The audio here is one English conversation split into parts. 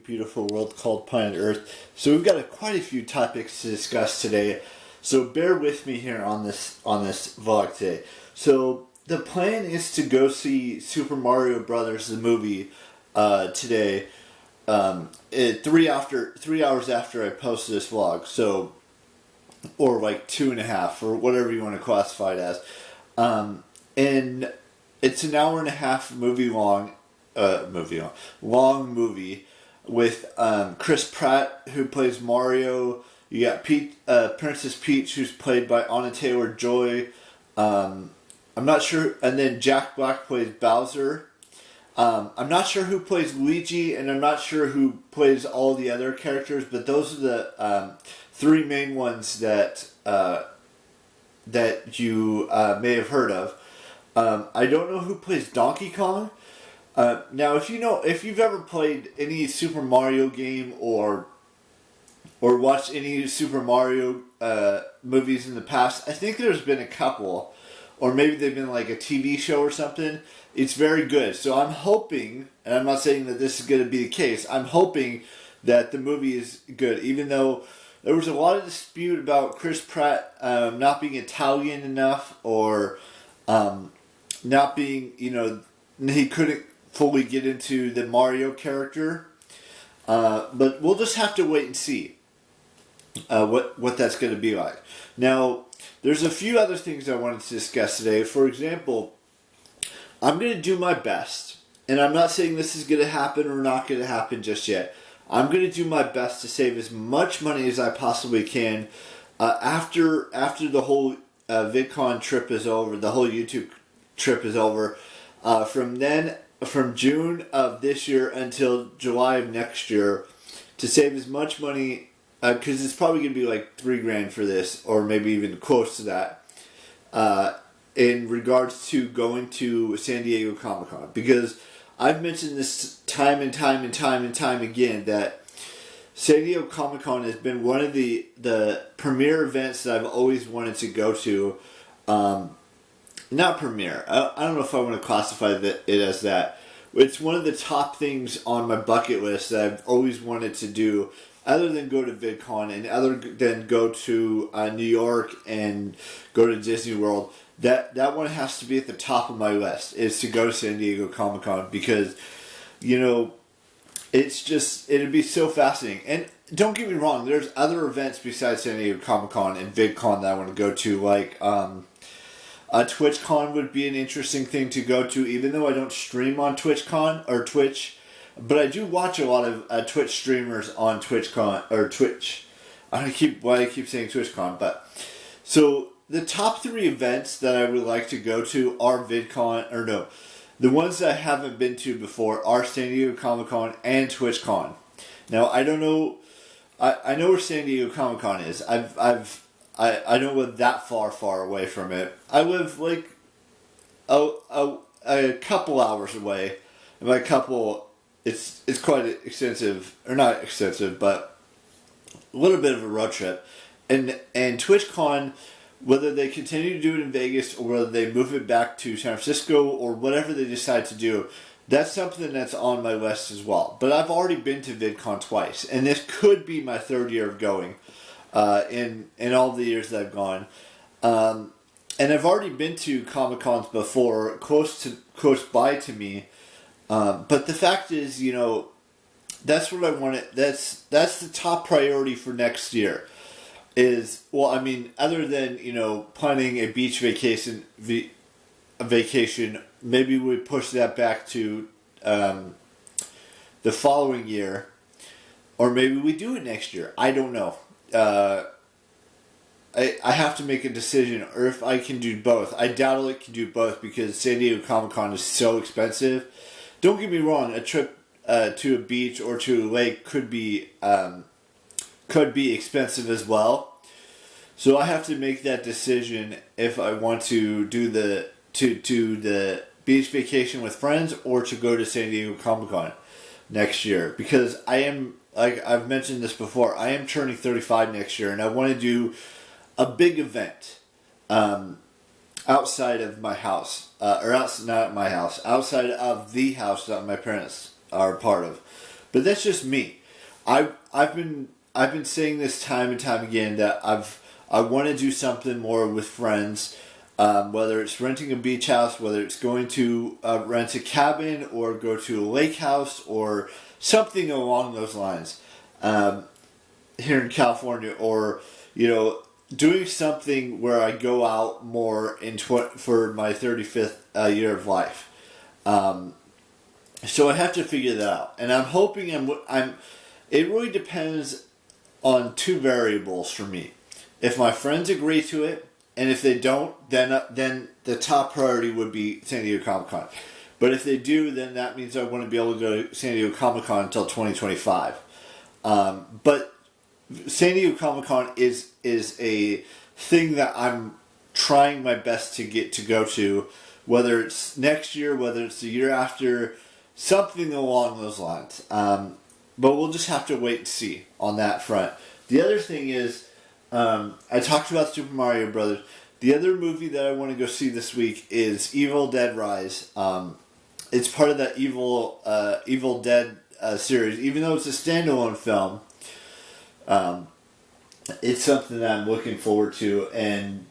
big, beautiful world called planet Earth. So we've got quite a few topics to discuss today. So bear with me here on this vlog today. So the plan is to go see Super Mario Brothers the movie today. 3 hours after I post this vlog. So, or like 2.5, or whatever you want to classify it as. And it's an hour and a half long movie with Chris Pratt, who plays Mario. You got Princess Peach, who's played by Anna Taylor-Joy. I'm not sure, and then Jack Black plays Bowser. I'm not sure who plays Luigi, and I'm not sure who plays all the other characters, but those are the three main ones that you may have heard of. I don't know who plays Donkey Kong. Now, if you've ever played any Super Mario game or watched any Super Mario movies in the past, I think there's been a couple, or maybe they've been like a TV show or something. It's very good. So I'm hoping, and I'm not saying that this is going to be the case, I'm hoping that the movie is good, even though there was a lot of dispute about Chris Pratt not being Italian enough, or not being, he couldn't fully get into the Mario character. But we'll just have to wait and see what that's going to be like. Now, there's a few other things I wanted to discuss today. For example, I'm going to do my best, and I'm not saying this is going to happen or not going to happen just yet. I'm going to do my best to save as much money as I possibly can after the whole VidCon trip is over, the whole YouTube trip is over. From June of this year until July of next year, to save as much money, because it's probably going to be like $3,000 for this, or maybe even close to that, in regards to going to San Diego Comic-Con. Because I've mentioned this time and time again, that San Diego Comic-Con has been one of the premier events that I've always wanted to go to. Not premiere. I don't know if I want to classify it as that. It's one of the top things on my bucket list that I've always wanted to do, other than go to VidCon and other than go to New York and go to Disney World. That one has to be at the top of my list, is to go to San Diego Comic-Con, because, it's just, it'd be so fascinating. And don't get me wrong, there's other events besides San Diego Comic-Con and VidCon that I want to go to, like, Twitchcon would be an interesting thing to go to, even though I don't stream on Twitchcon or Twitch, but I do watch a lot of Twitch streamers on Twitchcon or Twitch. I keep saying Twitchcon, but so the top 3 events that I would like to go to are VidCon, or no, the ones that I haven't been to before are San Diego Comic-Con and TwitchCon. Now, I don't know, I know where San Diego Comic-Con is. I don't live that far away from it. I live like a couple hours away. And by couple, it's quite extensive, or not extensive, but a little bit of a road trip. And TwitchCon, whether they continue to do it in Vegas or whether they move it back to San Francisco or whatever they decide to do, that's something that's on my list as well. But I've already been to VidCon twice, and this could be my 3rd year of going. In all the years that I've gone, and I've already been to Comic-Cons before, close by to me. But the fact is, that's what I wanted. That's the top priority for next year. Other than planning a beach vacation, maybe we push that back to the following year, or maybe we do it next year. I don't know. I have to make a decision, or if I can do both. I doubt I can do both, because San Diego Comic-Con is so expensive. Don't get me wrong, a trip to a beach or to a lake could be expensive as well. So I have to make that decision if I want to do the beach vacation with friends, or to go to San Diego Comic-Con next year, because I am, like I've mentioned this before, I am turning 35 next year, and I want to do a big event outside of my house, not my house, outside of the house that my parents are a part of. But that's just me. I've been saying this time and time again that I want to do something more with friends, whether it's renting a beach house, whether it's going to rent a cabin or go to a lake house or something along those lines here in California, or doing something where I go out more for my 35th year of life. So I have to figure that out, and I'm hoping it really depends on two variables for me. If my friends agree to it, and if they don't, then the top priority would be San Diego Comic-Con. But if they do, then that means I want to be able to go to San Diego Comic-Con until 2025. But San Diego Comic-Con is a thing that I'm trying my best to get to go to, whether it's next year, whether it's the year after, something along those lines. But we'll just have to wait and see on that front. The other thing is, I talked about Super Mario Brothers. The other movie that I want to go see this week is Evil Dead Rise. It's part of that Evil Dead series. Even though it's a standalone film, it's something that I'm looking forward to. And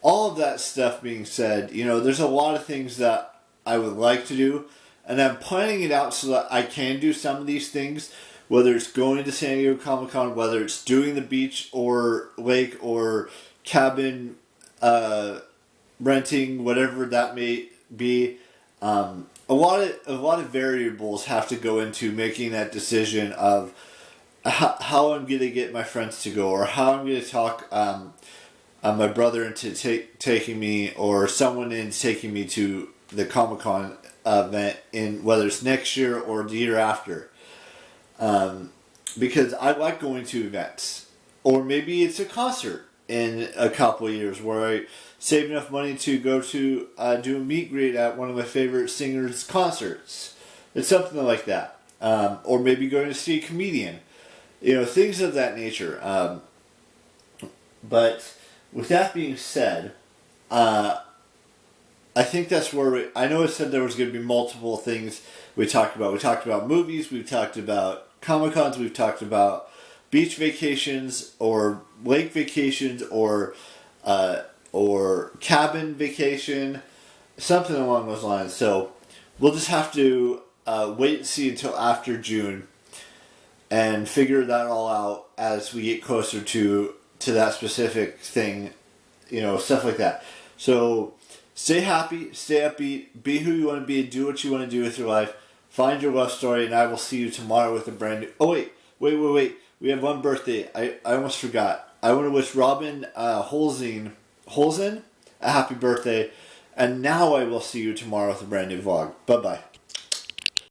all of that stuff being said, there's a lot of things that I would like to do. And I'm planning it out so that I can do some of these things, whether it's going to San Diego Comic-Con, whether it's doing the beach or lake or cabin renting, whatever that may be. A lot of variables have to go into making that decision of how I'm going to get my friends to go, or how I'm going to talk my brother into taking me, or someone into taking me to the Comic-Con event, in whether it's next year or the year after. Because I like going to events. Or maybe it's a concert in a couple of years where I save enough money to go to do a meet and greet at one of my favorite singers' concerts. It's something like that. Or maybe going to see a comedian. Things of that nature. But with that being said, I think that's where I know it said there was going to be multiple things we talked about. We talked about movies, we've talked about Comic-Cons, we've talked about beach vacations or lake vacations or cabin vacation, something along those lines. So we'll just have to wait and see until after June and figure that all out as we get closer to that specific thing, stuff like that. So stay happy, stay upbeat, be who you want to be, do what you want to do with your life, find your love story, and I will see you tomorrow with a brand new... Oh, wait. We have one birthday. I almost forgot. I want to wish Robin Holzen a happy birthday, and now I will see you tomorrow with a brand new vlog. Bye-bye.